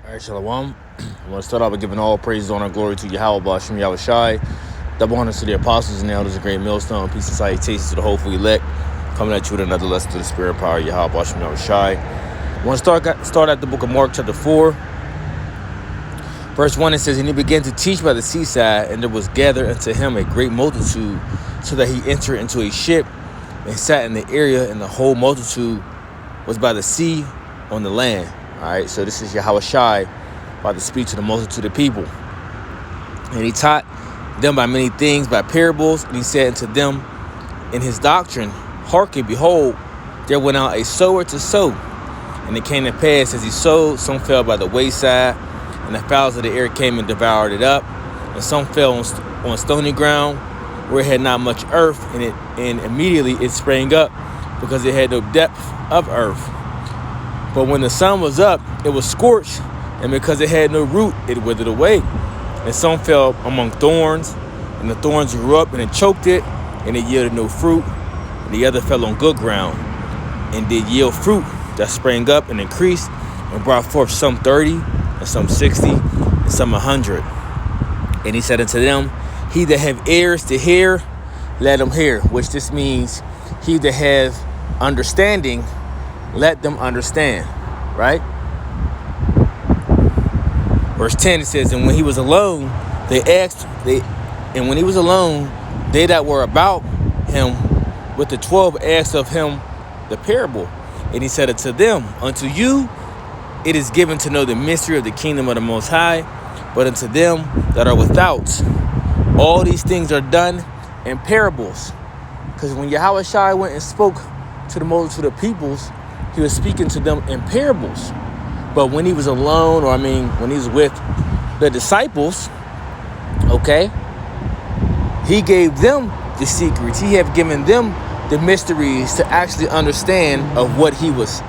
All right, Shalom. I want to start off by giving all praise, honor, and glory to Yahweh, Bashim, Yahweh Shai. Double honors to the apostles and elders, a great millstone. Peace and salutations to the hopeful elect. Coming at you with another lesson to the spirit power, Yahweh, Bashim, Yahweh Shai. I want to start at the book of Mark, chapter 4. Verse 1, it says, "And he began to teach by the seaside, and there was gathered unto him a great multitude, so that he entered into a ship and sat in the area, and the whole multitude was by the sea on the land." All right, so this is Yahweh Shai about to speak to the multitude of people. "And he taught them by many things, by parables, and he said unto them in his doctrine, Hearken, behold, there went out a sower to sow. And it came to pass, as he sowed, some fell by the wayside, and the fowls of the air came and devoured it up. And some fell on stony ground, where it had not much earth, and immediately it sprang up, because it had no depth of earth. But when the sun was up, it was scorched, and because it had no root, it withered away. And some fell among thorns, and the thorns grew up, and it choked it, and it yielded no fruit. And the other fell on good ground, and did yield fruit that sprang up and increased, and brought forth some 30, and some 60, and some 100. And he said unto them, He that have ears to hear, let him hear." Which this means, he that have understanding, let them understand, right? Verse 10, it says, "And when he was alone, they that were about him with the 12 asked of him the parable. And he said unto them, Unto you it is given to know the mystery of the kingdom of the Most High, but unto them that are without, all these things are done in parables." Because when Yahweh Shai went and spoke to the multitude of peoples, he was speaking to them in parables. But when he was alone, when he was with the disciples, okay, he gave them the secrets. He had given them the mysteries to actually understand of what he was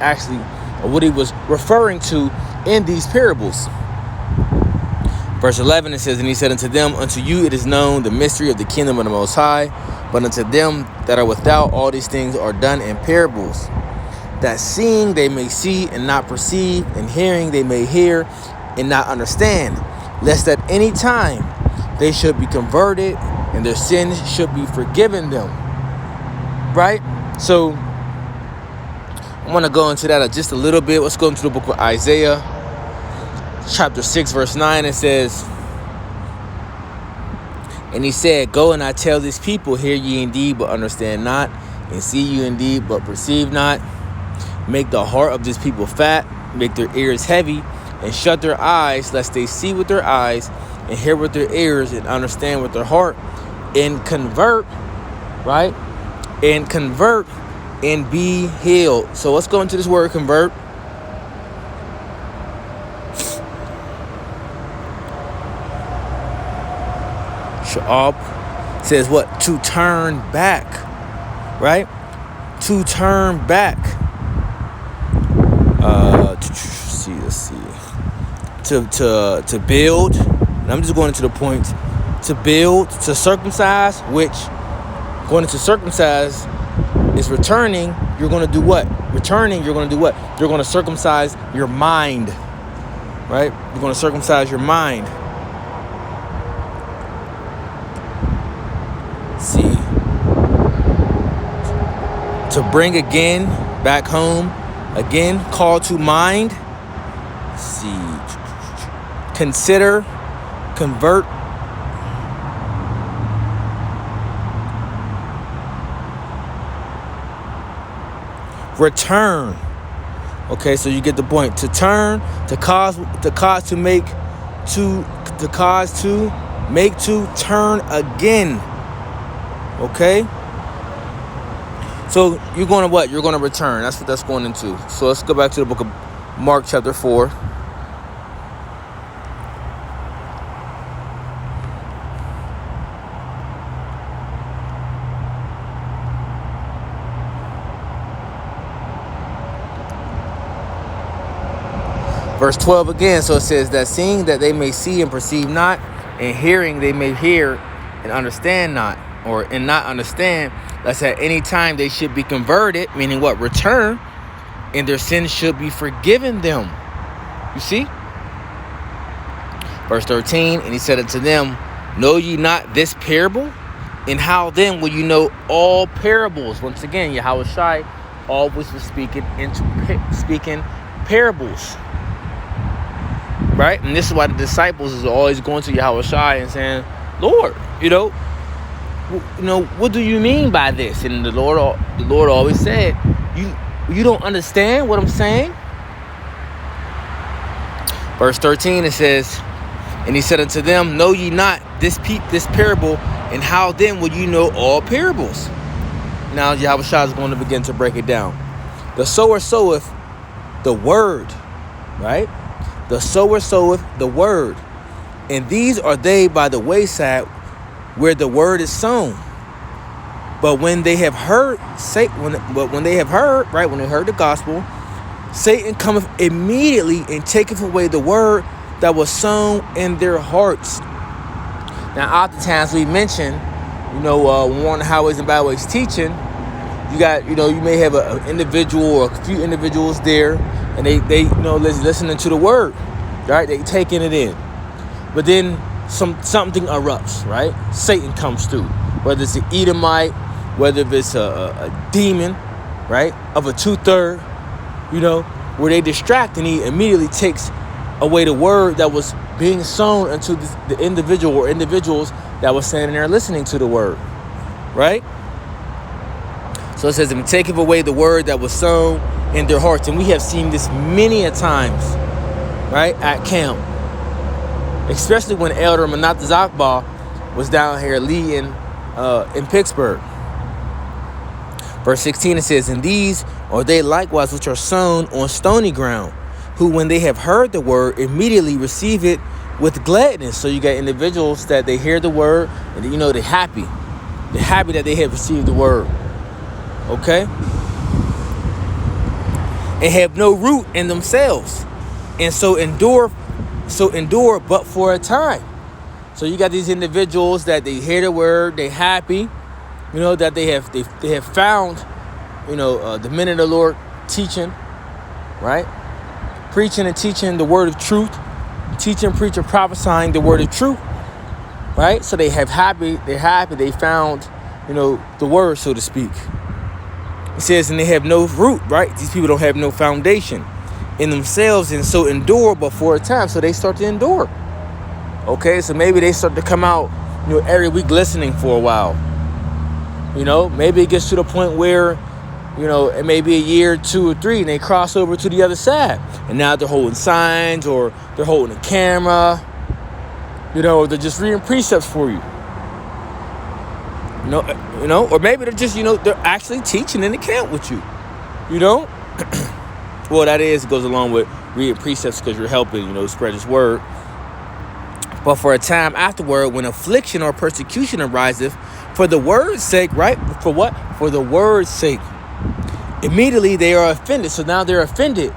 referring to in these parables. Verse 11, it says, "And he said unto them, Unto you it is known the mystery of the kingdom of the Most High, but unto them that are without, all these things are done in parables, that seeing they may see and not perceive, and hearing they may hear and not understand, lest at any time they should be converted, and their sins should be forgiven them." Right? So I want to go into that just a little bit. Let's go into the book of Isaiah, chapter 6, verse 9. It says, "And he said, Go and I tell this people, hear ye indeed, but understand not, and see you indeed, but perceive not. Make the heart of this people fat, make their ears heavy, and shut their eyes, lest they see with their eyes, and hear with their ears, and understand with their heart, and convert," right? "And convert, and be healed." So let's go into this word convert. Sha'ab says what? To turn back, right? To turn back. Let's see. To build. And I'm just going into the point. To build, to circumcise, which going into circumcise is returning. You're going to do what? Returning, you're going to do what? You're going to circumcise your mind, right? You're going to circumcise your mind. Let's see. To bring again, back home, again, call to mind. Let's see. Consider, convert. Return. Okay, so you get the point. To turn, to cause to make, to cause to make, to turn again. Okay? So you're going to what? You're going to return. That's what that's going into. So let's go back to the book of Mark chapter 4. Verse 12 again. So it says that seeing that they may see and perceive not, and hearing they may hear and understand not, and not understand, lest at any time they should be converted, meaning what? Return, and their sins should be forgiven them. You see? Verse 13, and he said unto them, know ye not this parable? And how then will you know all parables? Once again, Yahweh Shai always was speaking parables. Right? And this is why the disciples is always going to Yahweh Shai and saying, Lord, what do you mean by this? And the Lord always said, you don't understand what I'm saying? Verse 13, it says, and he said unto them, know ye not this parable, and how then will you know all parables? Now Yahweh Shai is going to begin to break it down. The sower soweth the word, right? The sower soweth the word. And these are they by the wayside where the word is sown. But when they have heard, when they heard the gospel, Satan cometh immediately and taketh away the word that was sown in their hearts. Now, oftentimes we mention, when we're on the highways and byways teaching, you got, you may have an individual or a few individuals there, and they listening to the word, right? They taking it in. But then something erupts, right? Satan comes through, whether it's an Edomite, whether it's a demon, right, of a 2/3, where they distract, and he immediately takes away the word that was being sown into the individual or individuals that was standing there listening to the word, right? So it says, and taketh away the word that was sown in their hearts. And we have seen this many a times, right, at camp. Especially when Elder Manat Zakba was down here leading in Pittsburgh. Verse 16, it says, and these are they likewise which are sown on stony ground, who when they have heard the word immediately receive it with gladness. So you got individuals that they hear the word and they're happy. They're happy that they have received the word. Okay? And have no root in themselves. And so endure but for a time. So you got these individuals that they hear the word, they happy, that they have found, the men of the Lord teaching, right? Preaching and teaching the word of truth, teaching, preaching, prophesying the word of truth, right? So they're happy, they found, the word, so to speak. It says, and they have no root, right? These people don't have no foundation in themselves, and so endure but for a time. So they start to endure. Okay, so maybe they start to come out, every week listening for a while. Maybe it gets to the point where, it may be a year, 2 or 3, and they cross over to the other side. And now they're holding signs, or they're holding a camera, or they're just reading precepts for you. Or maybe they're just, they're actually teaching in the camp with you. Well, that goes along with reading precepts because you're helping, spread his word. But for a time afterward, when affliction or persecution ariseth for the word's sake, right? For what? For the word's sake. Immediately they are offended. So now they're offended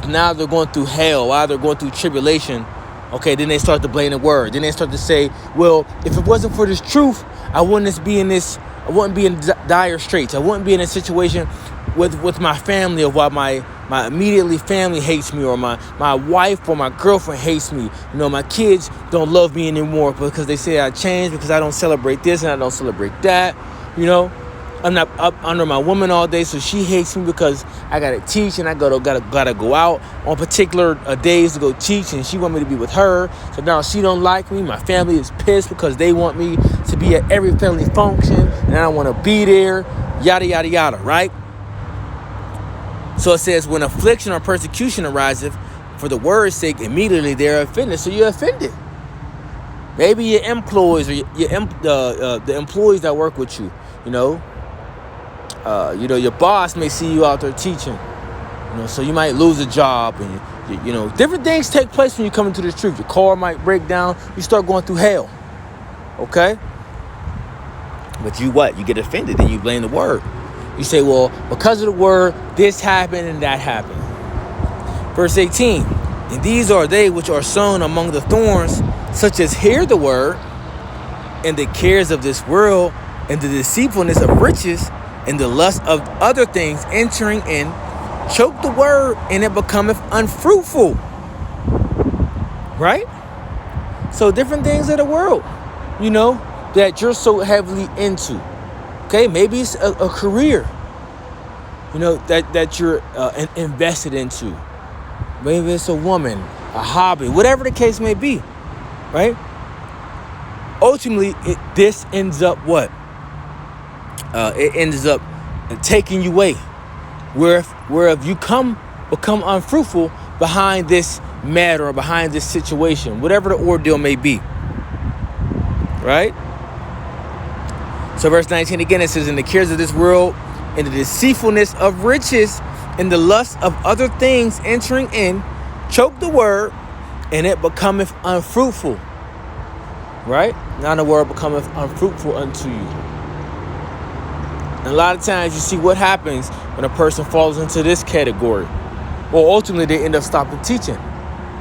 now they're going through hell, while they're going through tribulation. Okay, then they start to blame the word. Then they start to say, well, if it wasn't for this truth, I wouldn't be in dire straits. I wouldn't be in a situation with my family, or why my immediately family hates me, or my wife or my girlfriend hates me. My kids don't love me anymore because they say I changed, because I don't celebrate this and I don't celebrate that. I'm not up under my woman all day, so she hates me because I gotta teach, and I gotta go out on particular days to go teach, and she want me to be with her. So now she don't like me. My family is pissed because they want me to be at every family function, and I don't want to be there. Yada yada yada, right? So it says, when affliction or persecution ariseth for the word's sake, immediately they're offended. So you're offended. Maybe your employees, or the employees that work with you, your boss may see you out there teaching, so you might lose a job, and different things take place when you come into the truth. Your car might break down. You start going through hell. Okay? But you get offended and you blame the word. You say, well, because of the word, this happened and that happened. Verse 18, and these are they which are sown among the thorns, such as hear the word, and the cares of this world, and the deceitfulness of riches, and the lust of other things entering in, choke the word, and it becometh unfruitful. Right? So different things of the world, that you're so heavily into. Okay, maybe it's a career, that you're invested into. Maybe it's a woman, a hobby, whatever the case may be, right? Ultimately, this ends up what? It ends up taking you away. Where if you become unfruitful behind this matter or behind this situation, whatever the ordeal may be, right? So verse 19 again, it says, "In the cares of this world, in the deceitfulness of riches, in the lust of other things entering in, choke the word, and it becometh unfruitful." Right? Now the word becometh unfruitful unto you. And a lot of times you see what happens when a person falls into this category. Well, ultimately they end up stopping teaching.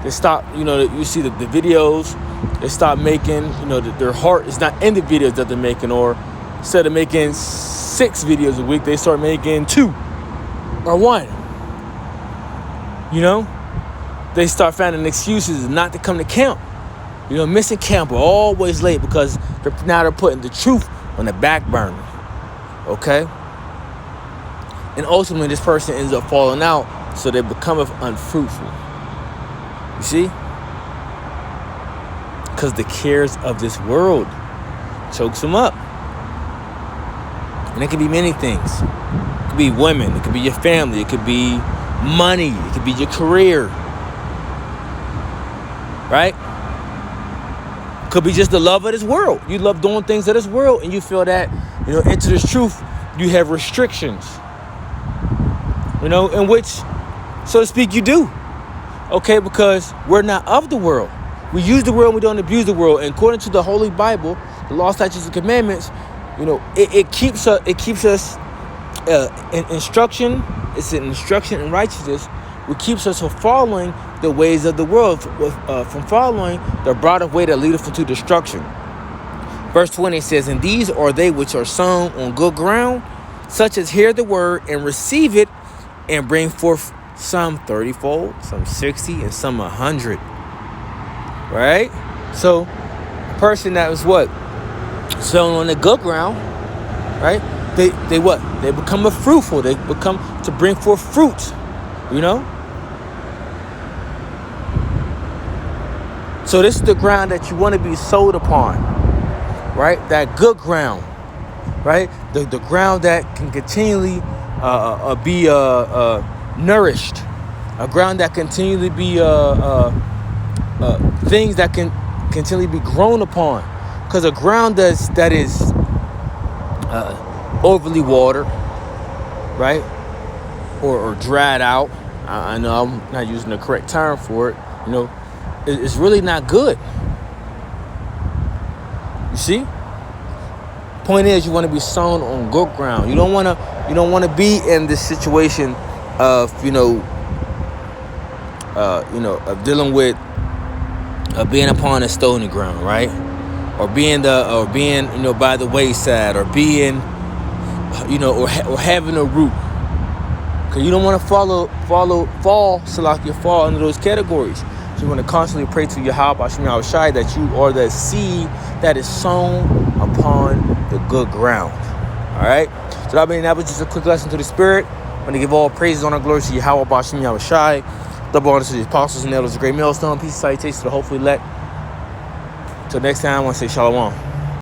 They stop, you see the videos, they stop making, their heart is not in the videos that they're making, or instead of making 6 videos a week, they start making 2 or 1. They start finding excuses not to come to camp. Missing camp or always late because they're putting the truth on the back burner. Okay? And ultimately, this person ends up falling out, so they become unfruitful. You see? Because the cares of this world chokes them up. And it can be many things. It could be women. It could be your family. It could be money. It could be your career. Right? Could be just the love of this world. You love doing things of this world, and you feel that, into this truth, you have restrictions. In which, so to speak, you do. Okay, because we're not of the world. We use the world, we don't abuse the world. And according to the Holy Bible, the law, statutes, and commandments, it keeps us in instruction. It's an instruction in righteousness. It keeps us from following the ways of the world, from following the broader way that leadeth unto destruction. Verse 20 says, "And these are they which are sown on good ground, such as hear the word and receive it, and bring forth some 30-fold, some 60, and some 100. Right? So, a person that was what? Sown on the good ground, right? They what? They become fruitful. They become to bring forth fruit. So this is the ground that you want to be sowed upon, right? That good ground, right? The ground that can continually be nourished, a ground that continually be things that can continually be grown upon. Because a ground that is overly watered, right, or dried out. I know I'm not using the correct term for it. It's really not good. You see? Point is, you want to be sown on good ground. You don't want to be in this situation of of dealing with being upon a stony ground, right? Or being by the wayside, or being or having a root. Because you don't want to fall under those categories. So you want to constantly pray to Yahweh Shai that you are the seed that is sown upon the good ground. All right? So that was just a quick lesson to the Spirit. I'm going to give all praises, honor, glory to Yahweh Shai. Double honor to the apostles and elders, a great millstone. Peace and salutations to the hopefully elect. Till next time, I want to say shalom.